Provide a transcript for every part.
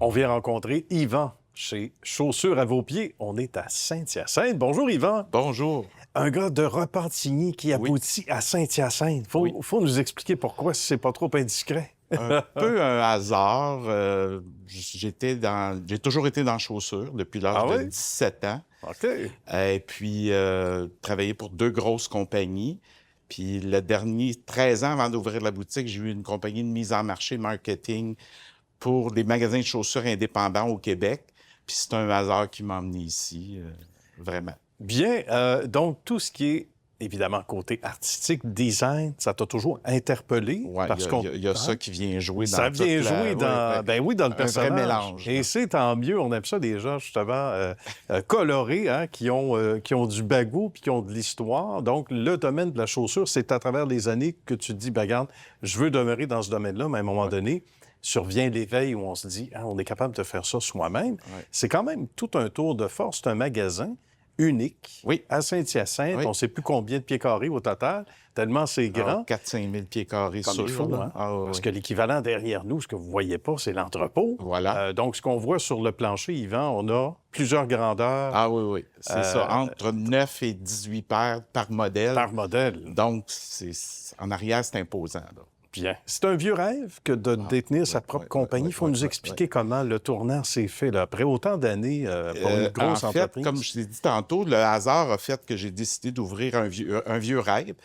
On vient rencontrer Yvan chez Chaussures à vos pieds. On est à Saint-Hyacinthe. Bonjour Yvan. Bonjour. Un gars de Repentigny qui aboutit à Saint-Hyacinthe. Faut nous expliquer pourquoi, si c'est pas trop indiscret. Un peu un hasard. J'ai toujours été dans chaussures depuis l'âge de 17 ans. OK. Et puis, travaillé pour 2 grosses compagnies. Puis, le dernier 13 ans avant d'ouvrir la boutique, j'ai eu une compagnie de mise en marché marketing pour des magasins de chaussures indépendants au Québec. Puis, c'est un hasard qui m'a emmené ici, vraiment. Bien. Donc, tout ce qui est, évidemment, côté artistique, design, ça t'a toujours interpellé? Oui, il y a ça qui vient jouer dans ça vient jouer dans, dans le personnage. Un vrai mélange. Et c'est tant mieux. On aime ça des gens, justement, colorés, hein, qui ont du bagout puis qui ont de l'histoire. Donc, le domaine de la chaussure, c'est à travers les années que tu te dis, ben, regarde, je veux demeurer dans ce domaine-là, mais à un moment donné, survient l'éveil où on se dit, ah, on est capable de faire ça soi-même. C'est quand même tout un tour de force. C'est un magasin unique à Saint-Hyacinthe. On ne sait plus combien de pieds carrés au total, tellement c'est grand. 4-5 000 pieds carrés comme il faut, hein? Parce que l'équivalent derrière nous, ce que vous ne voyez pas, c'est l'entrepôt. Voilà. Donc, ce qu'on voit sur le plancher, Yvan, on a plusieurs grandeurs. Ah oui. C'est ça, entre 9 et 18 paires par modèle. Par modèle. Donc, en arrière, c'est imposant, là. Bien. C'est un vieux rêve que de détenir sa propre compagnie. Il faut nous expliquer comment le tournant s'est fait là, après autant d'années pour une grosse entreprise. En fait, comme je t'ai dit tantôt, le hasard a fait que j'ai décidé d'ouvrir un vieux rêve.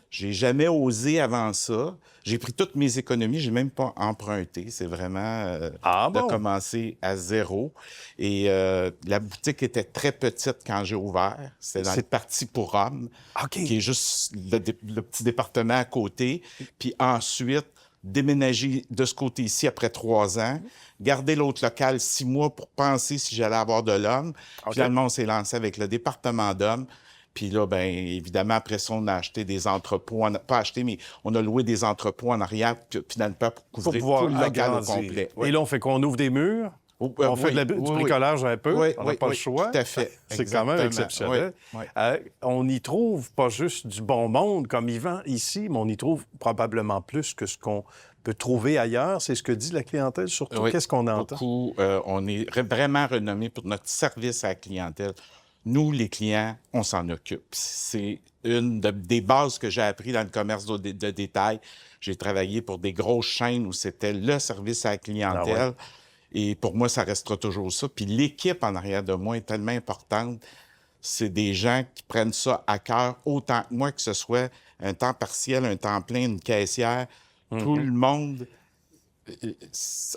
J'ai jamais osé avant ça. J'ai pris toutes mes économies, j'ai même pas emprunté. C'est vraiment de commencer à zéro. Et la boutique était très petite quand j'ai ouvert. C'était dans le parti pour hommes, qui est juste le petit département à côté. Puis ensuite, déménager de ce côté-ci après 3 ans, garder l'autre local 6 mois pour penser si j'allais avoir de l'homme. Finalement, on s'est lancé avec le département d'hommes. Puis là, bien, évidemment, après ça, on a acheté des entrepôts. Pas acheté, mais on a loué des entrepôts en arrière, finalement, pour couvrir tout le local au complet. Et là, on fait qu'on ouvre des murs. On fait du bricolage un peu. On n'a pas le choix. Tout à fait. C'est quand même exceptionnel. On y trouve pas juste du bon monde comme Yvan ici, mais on y trouve probablement plus que ce qu'on peut trouver ailleurs. C'est ce que dit la clientèle, surtout. Qu'est-ce qu'on entend? Beaucoup. On est vraiment renommé pour notre service à la clientèle. Nous, les clients, on s'en occupe. C'est une des bases que j'ai appris dans le commerce de détail. J'ai travaillé pour des grosses chaînes où c'était le service à la clientèle. Et pour moi, ça restera toujours ça. Puis l'équipe en arrière de moi est tellement importante. C'est des gens qui prennent ça à cœur autant que moi, que ce soit un temps partiel, un temps plein, une caissière. Tout le monde...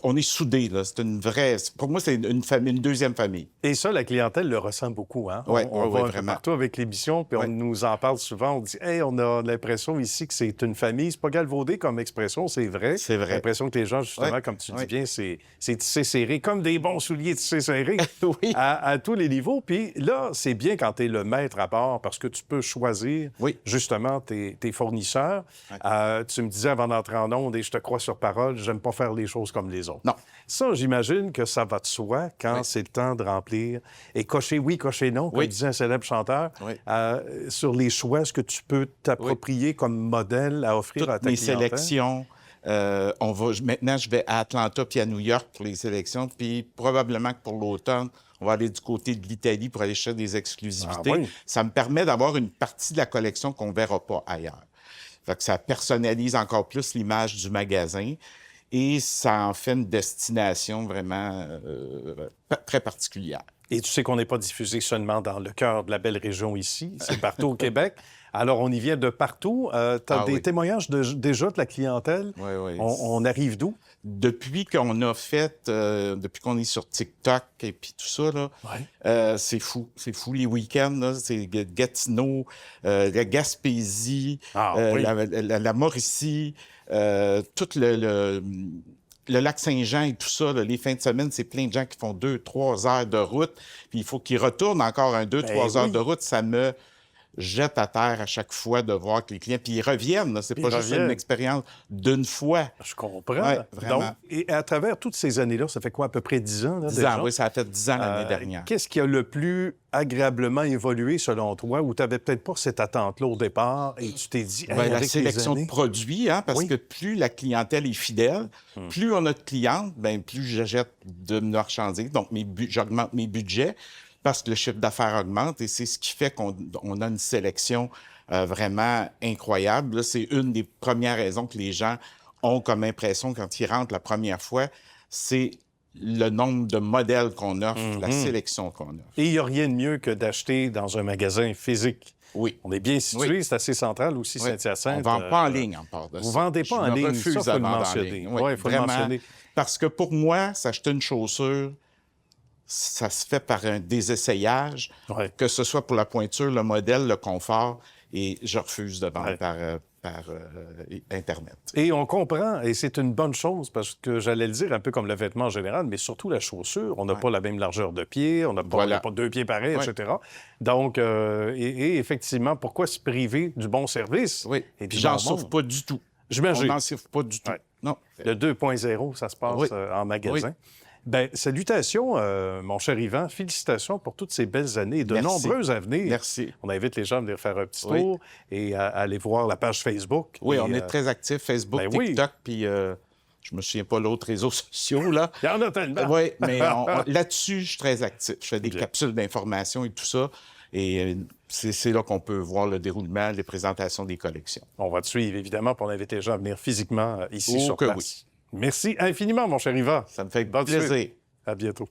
On est soudés, là. C'est une vraie... Pour moi, c'est une famille, une deuxième famille. Et ça, la clientèle le ressent beaucoup, hein? On va vraiment. partout avec l'émission, puis on nous en parle souvent. On dit, hey, on a l'impression ici que c'est une famille. C'est pas galvaudé comme expression, c'est vrai. C'est vrai. L'impression que les gens, justement, comme tu dis bien, c'est tissé serré, comme des bons souliers tissés serrés à tous les niveaux. Puis là, c'est bien quand tu es le maître à bord, parce que tu peux choisir, justement, tes fournisseurs. Tu me disais avant d'entrer en onde, et je te crois sur parole, j'aime pas faire les choses comme les autres. Non. Ça, j'imagine que ça va de soi quand c'est le temps de remplir et cocher oui, cocher non, comme disait un célèbre chanteur, sur les choix, ce que tu peux t'approprier comme modèle à offrir à ta clientèle. Mes sélections, maintenant, je vais à Atlanta puis à New York pour les sélections, puis probablement que pour l'automne, on va aller du côté de l'Italie pour aller chercher des exclusivités. Ça me permet d'avoir une partie de la collection qu'on ne verra pas ailleurs. Fait que ça personnalise encore plus l'image du magasin. Et ça en fait une destination vraiment très particulière. Et tu sais qu'on n'est pas diffusé seulement dans le cœur de la belle région ici, c'est partout au Québec. Alors, on y vient de partout. Tu as des témoignages déjà de la clientèle? On arrive d'où? Depuis qu'on a fait, depuis qu'on est sur TikTok et puis tout ça, là, c'est fou. C'est fou. Les week-ends, là, c'est Gatineau, la Gaspésie, la Mauricie, tout le lac Saint-Jean et tout ça, là, les fins de semaine, c'est plein de gens qui font 2-3 heures de route. Puis il faut qu'ils retournent encore 2-3 heures de route. Ça me... jette à terre à chaque fois de voir que les clients... Puis ils reviennent, là. C'est pas juste une expérience d'une fois. Je comprends. Ouais, vraiment. Donc, et à travers toutes ces années-là, ça fait quoi, à peu près 10 ans? Là, 10 déjà? ans, oui, ça a fait 10 ans l'année dernière. Qu'est-ce qui a le plus agréablement évolué, selon toi, où tu n'avais peut-être pas cette attente-là au départ et tu t'es dit... Bien, la sélection de produits, hein, parce que plus la clientèle est fidèle, plus on a de clientes, bien, plus j'achète de marchandises, donc j'augmente mes budgets parce que le chiffre d'affaires augmente et c'est ce qui fait qu'on a une sélection vraiment incroyable. Là, c'est une des premières raisons que les gens ont comme impression quand ils rentrent la première fois, c'est le nombre de modèles qu'on offre, la sélection qu'on offre. Et il n'y a rien de mieux que d'acheter dans un magasin physique. Oui. On est bien situé, c'est assez central aussi, Saint-Hyacinthe. On ne vend pas en ligne en part de ça. Vous ne vendez pas en ligne, ça, il faut le mentionner. Oui, il faut le mentionner. Parce que pour moi, s'acheter une chaussure, ça se fait par des essayages, que ce soit pour la pointure, le modèle, le confort, et je refuse de vendre par Internet. Et on comprend, et c'est une bonne chose, parce que j'allais le dire un peu comme le vêtement en général, mais surtout la chaussure. On n'a pas la même largeur de pied, on n'a pas 2 pieds pareils, etc. Donc, et effectivement, pourquoi se priver du bon service? Oui, et puis j'en souffre pas du tout. J'imagine. On n'en souffre pas du tout. Non. Le 2.0, ça se passe en magasin. Bien, salutations, mon cher Yvan. Félicitations pour toutes ces belles années et de nombreuses à venir. Merci. On invite les gens à venir faire un petit tour et à aller voir la page Facebook. Oui, et, on est très actifs, Facebook, TikTok, puis je me souviens pas l'autre réseaux sociaux, là. Il y en a tellement. Oui, mais là-dessus, je suis très actif. Je fais des capsules d'information et tout ça. Et c'est là qu'on peut voir le déroulement, les présentations des collections. On va te suivre, évidemment, pour inviter les gens à venir physiquement ici sur place. Oui. Merci infiniment, mon cher Yvan. Ça me fait plaisir. À bientôt.